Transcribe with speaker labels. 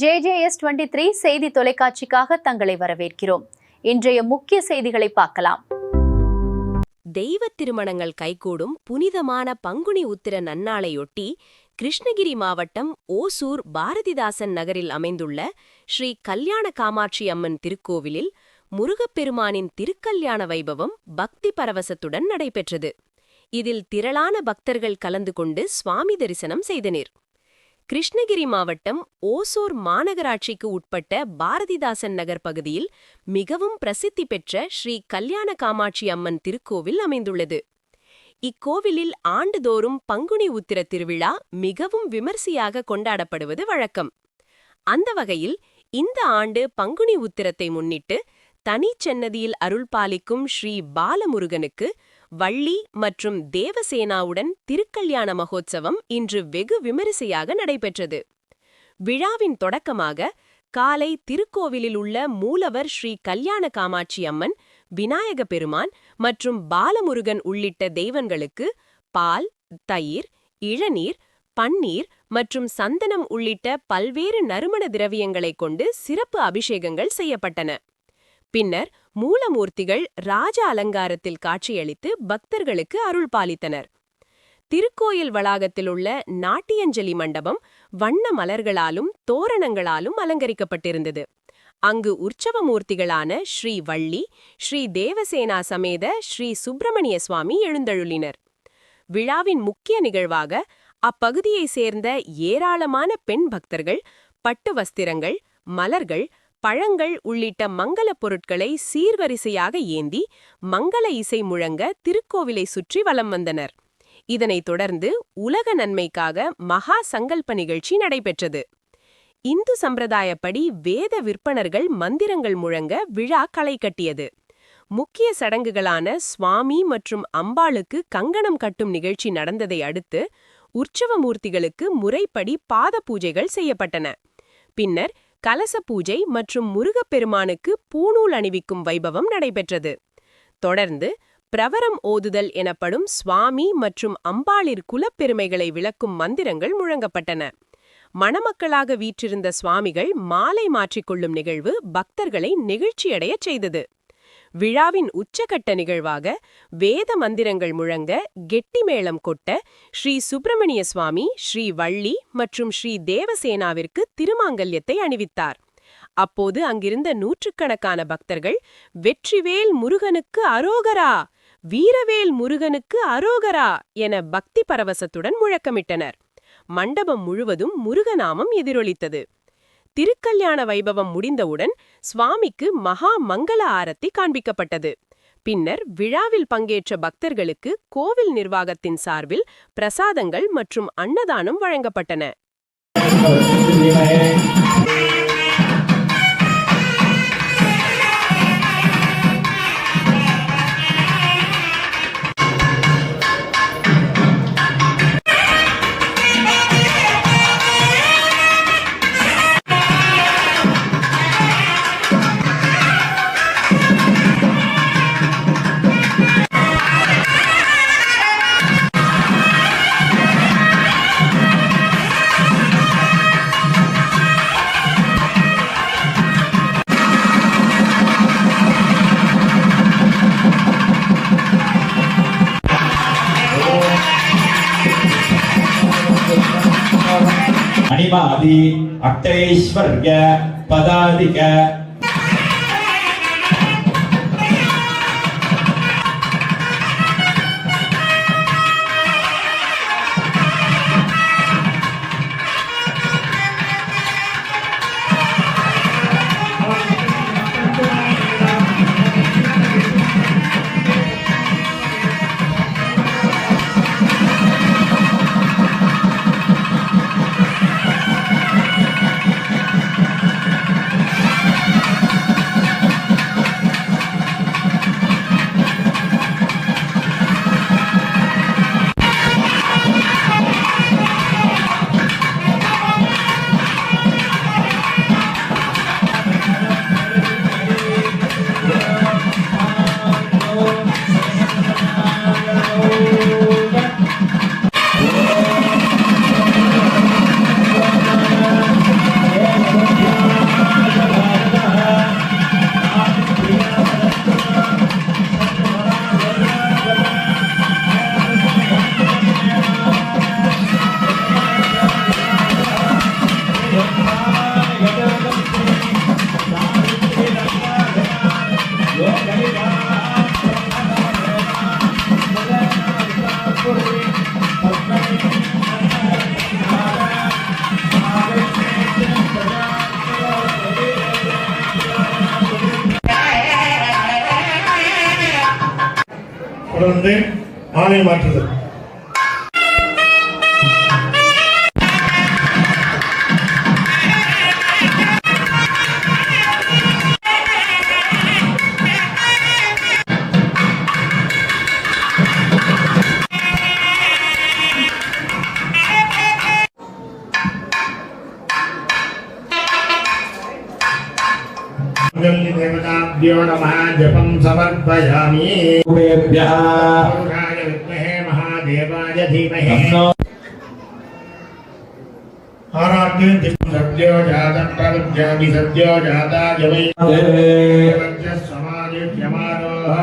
Speaker 1: JJS23 செய்தி தொலைக்காட்சிக்காக தங்களை வரவேற்கிறோம். இன்றைய முக்கிய செய்திகளை பார்க்கலாம்.
Speaker 2: தெய்வ திருமணங்கள் கைகூடும் புனிதமான பங்குனி உத்திர நன்னாளையொட்டி கிருஷ்ணகிரி மாவட்டம் ஓசூர் பாரதிதாசன் நகரில் அமைந்துள்ள ஸ்ரீ கல்யாண காமாட்சி அம்மன் திருக்கோவிலில் முருகப்பெருமானின் திருக்கல்யாண வைபவம் பக்தி பரவசத்துடன் நடைபெற்றது. இதில் திரளான பக்தர்கள் கலந்து கொண்டு சுவாமி தரிசனம் செய்தனர். கிருஷ்ணகிரி மாவட்டம் ஓசூர் மாநகராட்சிக்கு உட்பட்ட பாரதிதாசன் நகர் பகுதியில் மிகவும் பிரசித்தி பெற்ற ஸ்ரீ கல்யாண காமாட்சி அம்மன் திருக்கோவில் அமைந்துள்ளது. இக்கோவிலில் ஆண்டுதோறும் பங்குனி உத்திர திருவிழா மிகவும் விமர்சையாக கொண்டாடப்படுவது வழக்கம். அந்த வகையில் இந்த ஆண்டு பங்குனி உத்திரத்தை முன்னிட்டு தனிச்சன்னதியில் அருள்பாலிக்கும் ஸ்ரீ பாலமுருகனுக்கு வள்ளி மற்றும் தேவசேனாவுடன் திருக்கல்யாண மகோத்சவம் இன்று வெகு விமரிசையாக நடைபெற்றது. விழாவின் தொடக்கமாக காலை திருக்கோவிலில் உள்ள மூலவர் ஸ்ரீ கல்யாண காமாட்சி அம்மன், விநாயக பெருமான் மற்றும் பாலமுருகன் உள்ளிட்ட தெய்வங்களுக்கு பால், தயிர், இளநீர், பன்னீர் மற்றும் சந்தனம் உள்ளிட்ட பல்வேறு நறுமண திரவியங்களைக் கொண்டு சிறப்பு அபிஷேகங்கள் செய்யப்பட்டன. பின்னர் மூலமூர்த்திகள் ராஜ அலங்காரத்தில் காட்சியளித்து பக்தர்களுக்கு அருள் பாலித்தனர். திருக்கோயில் வளாகத்தில் உள்ள நாட்டியஞ்சலி மண்டபம் வண்ண மலர்களாலும் தோரணங்களாலும் அலங்கரிக்கப்பட்டிருந்தது. அங்கு உற்சவமூர்த்திகளான ஸ்ரீ வள்ளி, ஸ்ரீ தேவசேனா சமேத ஸ்ரீ சுப்பிரமணிய சுவாமி எழுந்தருளினர். விழாவின் முக்கிய நிகழ்வாக அப்பகுதியைச் சேர்ந்த ஏராளமான பெண் பக்தர்கள் பட்டு வஸ்திரங்கள், மலர்கள், பழங்கள் உள்ளிட்ட மங்களப் பொருட்களை சீர்வரிசையாக ஏந்தி மங்கள இசை முழங்க திருக்கோவிலை சுற்றி வலம் வந்தனர். இதனைத் தொடர்ந்து உலக நன்மைக்காக மகா சங்கல்ப நிகழ்ச்சி நடைபெற்றது. இந்து சம்பிரதாயப்படி வேத விற்பனர்கள் மந்திரங்கள் முழங்க விழா களை கட்டியது. முக்கிய சடங்குகளான சுவாமி மற்றும் அம்பாளுக்கு கங்கணம் கட்டும் நிகழ்ச்சி நடந்ததை அடுத்து உற்சவமூர்த்திகளுக்கு முறைப்படி பாத பூஜைகள் செய்யப்பட்டன. பின்னர் கலச பூஜை மற்றும் முருகப்பெருமானுக்கு பூணூல் அணிவிக்கும் வைபவம் நடைபெற்றது. தொடர்ந்து பிரவரம் ஓதுதல் எனப்படும் சுவாமி மற்றும் அம்பாளிர் குலப்பெருமைகளை விளக்கும் மந்திரங்கள் முழங்கப்பட்டன. மணமக்களாக வீற்றிருந்த சுவாமிகள் மாலை மாற்றிக்கொள்ளும் நிகழ்வு பக்தர்களை நெகிழ்ச்சியடையச் செய்தது. விழாவின் உச்சகட்ட நிகழ்வாக வேத மந்திரங்கள் முழங்க கெட்டி மேளம் கொட்ட ஸ்ரீ சுப்பிரமணிய சுவாமி, ஸ்ரீ வள்ளி மற்றும் ஸ்ரீ தேவசேனாவிற்கு திருமாங்கல்யத்தை அணிவித்தார். அப்போது அங்கிருந்த நூற்றுக்கணக்கான பக்தர்கள் வெற்றிவேல் முருகனுக்கு அரோகரா, வீரவேல் முருகனுக்கு அரோகரா என பக்தி பரவசத்துடன் முழக்கமிட்டனர். மண்டபம் முழுவதும் முருகநாமம் எதிரொலித்தது. திருக்கல்யாண வைபவம் முடிந்தவுடன் சுவாமிக்கு மகா மங்கள ஆரத்தி காண்பிக்கப்பட்டது. பின்னர் விழாவில் பங்கேற்ற பக்தர்களுக்கு கோவில் நிர்வாகத்தின் சார்பில் பிரசாதங்கள் மற்றும் அன்னதானம் வழங்கப்பட்டன.
Speaker 3: அணிமாதி அக்ஷைஸ்வர்ய பதாதிக
Speaker 4: தொடர்ந்து மாலை மாற்றுதல். देवताभ्यो नमः जपं समर्पयामि. पुरुषाय विद्महे महादेवाय धीमहि. आराध्य सद्यो जातं प्रविद्यामि सद्यो जाताय वै समादित्यमारोह